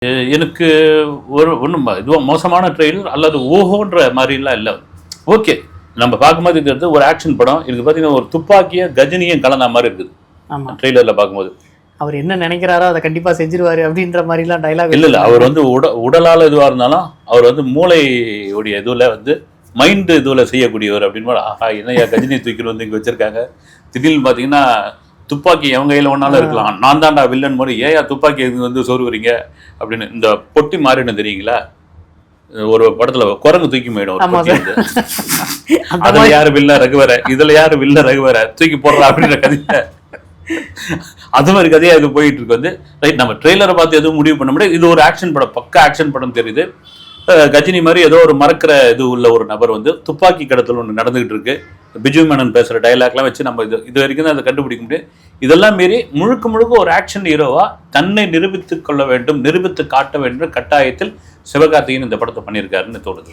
எனக்கு ஒன்றும் இதுவும் மோசமான ட்ரெய்லர் அல்லது ஓஹோன்ற மாதிரிலாம் இல்லை. ஓகே, நம்ம பார்க்கும்போது இருக்கிறது ஒரு ஆக்ஷன் படம். இதுக்கு பார்த்தீங்கன்னா ஒரு துப்பாக்கியை கஜினியும் கலந்த மாதிரி இருக்குது. ஆமாம், ட்ரெய்லரில் பார்க்கும்போது அவர் என்ன நினைக்கிறாரோ அதை கண்டிப்பாக செஞ்சிருவாரு அப்படின்ற மாதிரிலாம் டைலாக் இல்லை. அவர் வந்து உடலால் இதுவாக இருந்தாலும் அவர் வந்து மூளையுடைய இதில் மைண்டு இதில் செய்யக்கூடியவர் அப்படின்னு. ஆஹா, என்னையா கஜினி தூக்கிட்டு வந்து இங்கே வச்சிருக்காங்க. திடீர்னு பார்த்தீங்கன்னா துப்பாக்கி எவங்க கையில் ஒன்றாலும் இருக்கலாம், நான் தான்டா வில்லன் மாதிரி ஏயா துப்பாக்கி சொருவுறீங்க அப்படின்னு. இந்த பொட்டி மாறின்னு தெரியுங்களா, ஒரு படத்துல குரங்கு தூக்கி போயிடும். அதுல யாரு வில்ல ரகுவர, இதுல யாரு வில்ல ரகுவர தூக்கி போடுறா அப்படின்ற கதையை, அது மாதிரி கதையா இது போயிட்டு இருக்கு. ரைட், நம்ம ட்ரெய்லரை பார்த்து எதுவும் முடிவு பண்ண முடியாது. இது ஒரு ஆக்ஷன் படம், பக்கா ஆக்ஷன் படம் தெரியுது. கஜினி மாதிரி ஏதோ ஒரு மறக்கிற இது உள்ள ஒரு நபர் துப்பாக்கி கடத்தல் ஒன்று நடந்துகிட்டு இருக்கு. பிஜு மேனன் பேசுற டைலாக்லாம் வச்சு நம்ம இது வரைக்கும் தான் அதை கண்டுபிடிக்க முடியும். இதெல்லாம் மீறி முழுக்க ஒரு ஆக்ஷன் ஹீரோவா தன்னை நிரூபித்து கொள்ள வேண்டும், நிரூபித்து காட்ட வேண்டும் கட்டாயத்தில் சிவகார்த்திகேயன் இந்த படத்தை பண்ணியிருக்காருன்னு தோணுது.